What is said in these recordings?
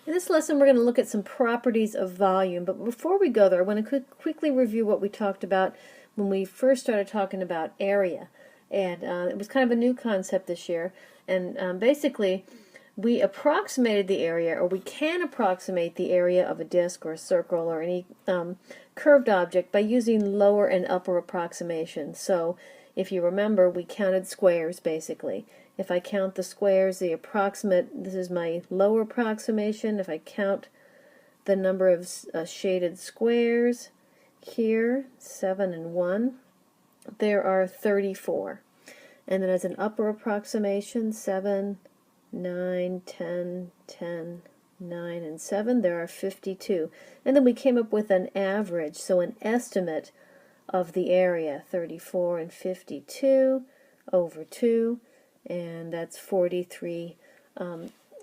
In this lesson, we're going to look at some properties of volume, but before we go there, I want to quickly review what we talked about when we first started talking about area. And it was kind of a new concept this year. And basically, we approximated the area, or we can approximate the area of a disk or a circle or any curved object by using lower and upper approximations. So if you remember, we counted squares basically. If I count the squares, the approximate, this is my lower approximation. If I count the number of shaded squares here, 7 and 1, there are 34. And then as an upper approximation, 7, 9, 10, 10, 9, and 7, there are 52. And then we came up with an average, so an estimate of the area, 34 and 52 over 2, and that's 43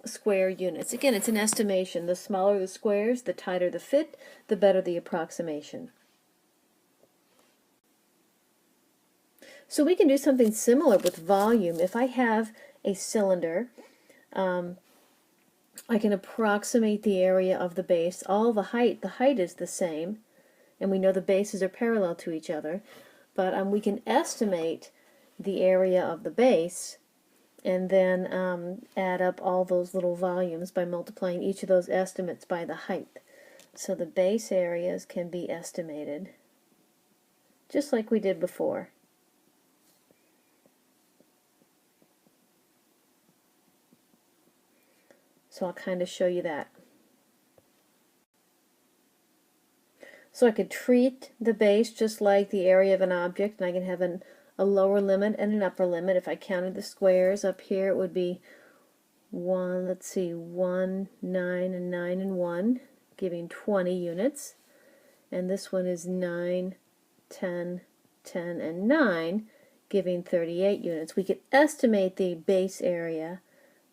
square units. Again, it's an estimation. The smaller the squares, the tighter the fit, the better the approximation. So we can do something similar with volume. If I have a cylinder, I can approximate the area of the base. All the height is the same, and we know the bases are parallel to each other, but we can estimate the area of the base and then add up all those little volumes by multiplying each of those estimates by the height. So the base areas can be estimated just like we did before. So I'll kind of show you that. So I could treat the base just like the area of an object, and I can have a lower limit and an upper limit. If I counted the squares up here, it would be 1, 9, and 9 and 1, giving 20 units. And this one is 9, 10, 10, and 9, giving 38 units. We could estimate the base area,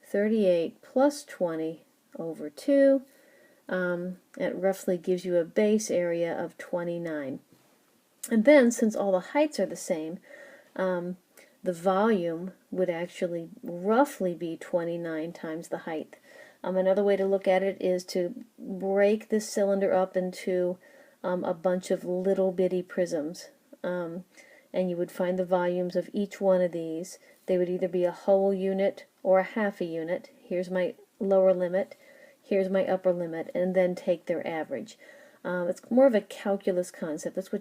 38 plus 20 over 2. It roughly gives you a base area of 29. And then, since all the heights are the same, the volume would actually roughly be 29 times the height. Another way to look at it is to break this cylinder up into a bunch of little bitty prisms. And you would find the volumes of each one of these. They would either be a whole unit or a half a unit. Here's my lower limit, here's my upper limit, and then take their average. It's more of a calculus concept. That's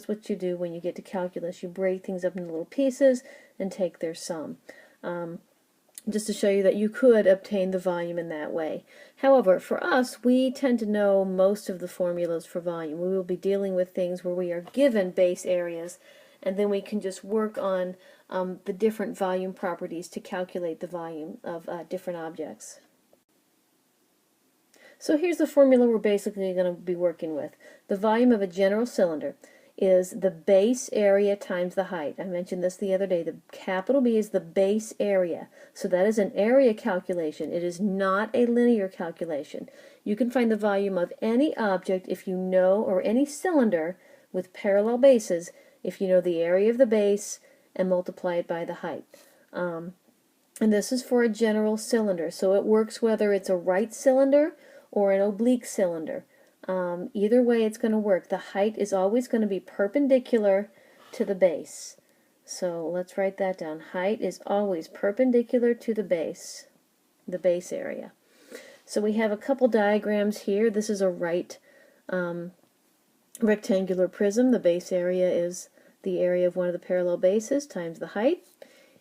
what you do when you get to calculus. You break things up into little pieces and take their sum. Just to show you that you could obtain the volume in that way. However, for us, we tend to know most of the formulas for volume. We will be dealing with things where we are given base areas, and then we can just work on the different volume properties to calculate the volume of different objects. So here's the formula we're basically going to be working with. The volume of a general cylinder is the base area times the height. I mentioned this the other day. The capital B is the base area. So that is an area calculation. It is not a linear calculation. You can find the volume of any object if you know, or any cylinder with parallel bases, if you know the area of the base and multiply it by the height. And this is for a general cylinder. So it works whether it's a right cylinder or an oblique cylinder. Either way it's going to work. The height is always going to be perpendicular to the base. So let's write that down. Height is always perpendicular to the base area. So we have a couple diagrams here. This is a right rectangular prism. The base area is the area of one of the parallel bases times the height.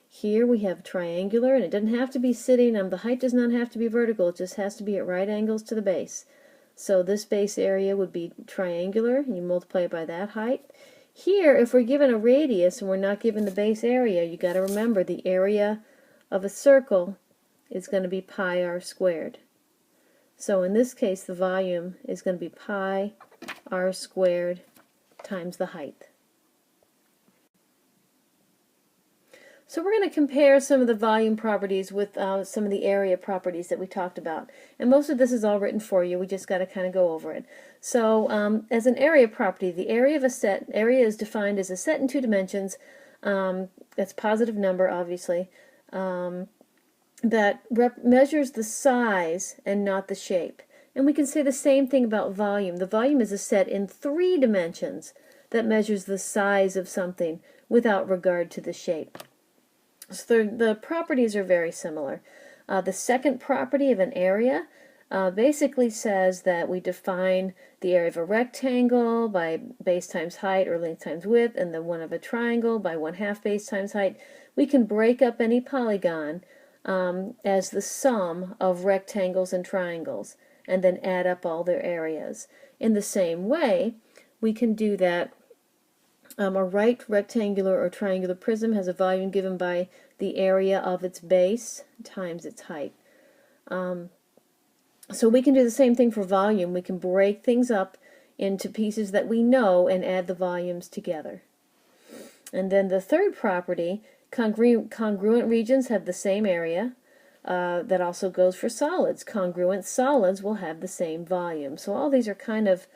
Here we have triangular, and it doesn't have to be sitting, the height does not have to be vertical, it just has to be at right angles to the base. So this base area would be triangular, and you multiply it by that height. Here, if we're given a radius and we're not given the base area, you got to remember the area of a circle is going to be pi r squared. So in this case, the volume is going to be pi r squared times the height. So we're going to compare some of the volume properties with some of the area properties that we talked about. And most of this is all written for you. We just got to kind of go over it. So as an area property, the area of a set, area is defined as a set in 2 dimensions. That's a positive number, obviously. That measures the size and not the shape. And we can say the same thing about volume. The volume is a set in 3 dimensions that measures the size of something without regard to the shape. So the properties are very similar. The second property of an area basically says that we define the area of a rectangle by base times height or length times width, and the one of a triangle by 1/2 base times height. We can break up any polygon as the sum of rectangles and triangles, and then add up all their areas. In the same way, we can do that. A right rectangular or triangular prism has a volume given by the area of its base times its height. So we can do the same thing for volume. We can break things up into pieces that we know and add the volumes together. And then the third property, congruent regions have the same area. That also goes for solids. Congruent solids will have the same volume. So all these are kind of,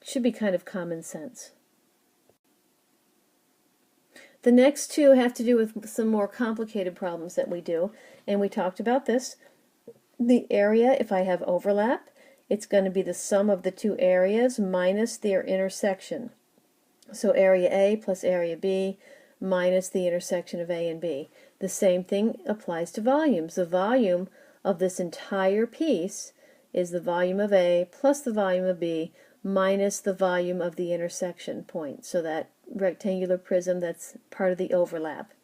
should be kind of common sense. The next two have to do with some more complicated problems that we do, and we talked about this. The area, if I have overlap, it's going to be the sum of the two areas minus their intersection. So area A plus area B minus the intersection of A and B. The same thing applies to volumes. The volume of this entire piece is the volume of A plus the volume of B minus the volume of the intersection point. So that rectangular prism, that's part of the overlap.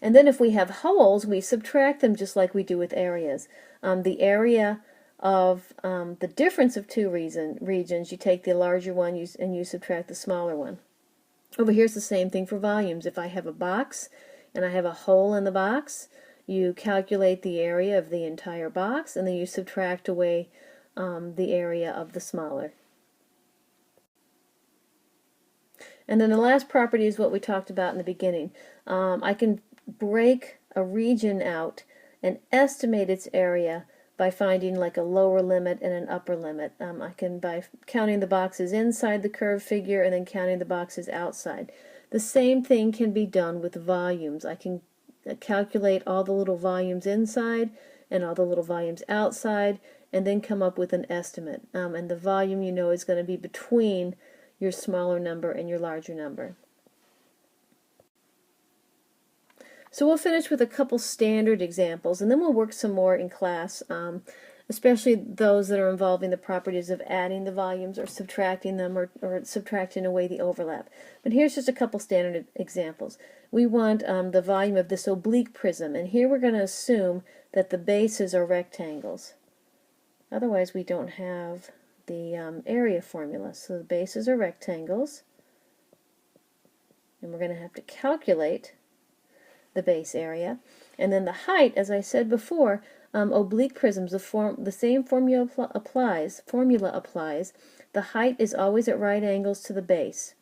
And then if we have holes, we subtract them just like we do with areas. The area of the difference of two regions, you take the larger one and you subtract the smaller one. Over here's the same thing for volumes. If I have a box and I have a hole in the box, you calculate the area of the entire box and then you subtract away the area of the smaller. And then the last property is what we talked about in the beginning. I can break a region out and estimate its area by finding like a lower limit and an upper limit. I can by counting the boxes inside the curved figure and then counting the boxes outside. The same thing can be done with volumes. I can calculate all the little volumes inside and all the little volumes outside and then come up with an estimate. And the volume, you know, is going to be between your smaller number and your larger number. So we'll finish with a couple standard examples, and then we'll work some more in class, especially those that are involving the properties of adding the volumes or subtracting them or subtracting away the overlap. But here's just a couple standard examples. We want the volume of this oblique prism, and here we're going to assume that the bases are rectangles. Otherwise we don't have the area formula. So the bases are rectangles, and we're going to have to calculate the base area. And then the height, as I said before, oblique prisms, the same formula applies. The height is always at right angles to the base.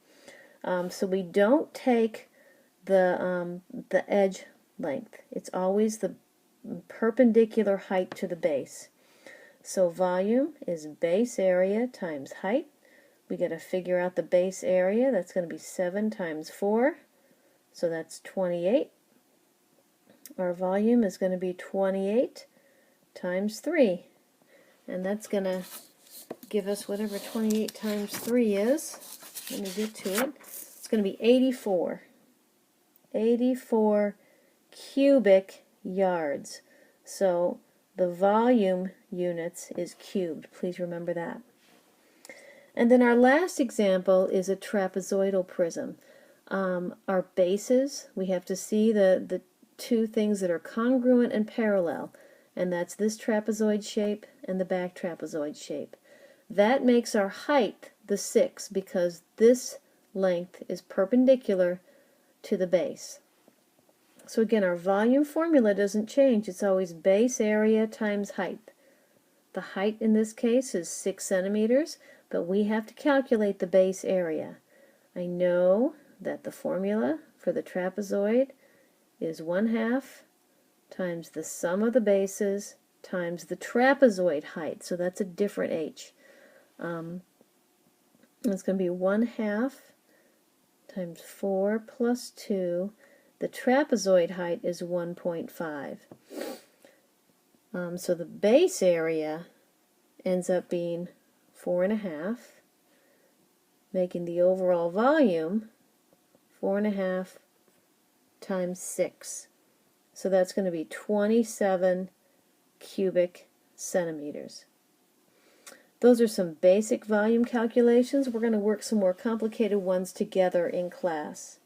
So we don't take the edge length. It's always the perpendicular height to the base. So volume is base area times height. We got to figure out the base area. That's going to be 7 times 4. So that's 28. Our volume is going to be 28 times 3. And that's going to give us whatever 28 times 3 is. Let me get to it. It's going to be 84. 84 cubic yards. So the volume units is cubed. Please remember that. And then our last example is a trapezoidal prism. Our bases, we have to see the two things that are congruent and parallel, and that's this trapezoid shape and the back trapezoid shape. That makes our height the 6 because this length is perpendicular to the base. So again, our volume formula doesn't change. It's always base area times height. The height in this case is 6 centimeters, but we have to calculate the base area. I know that the formula for the trapezoid is 1/2 times the sum of the bases times the trapezoid height. So that's a different h. It's going to be 1/2 times 4 plus 2. The trapezoid height is 1.5. So the base area ends up being 4.5, making the overall volume 4.5 times 6. So that's going to be 27 cubic centimeters. Those are some basic volume calculations. We're going to work some more complicated ones together in class.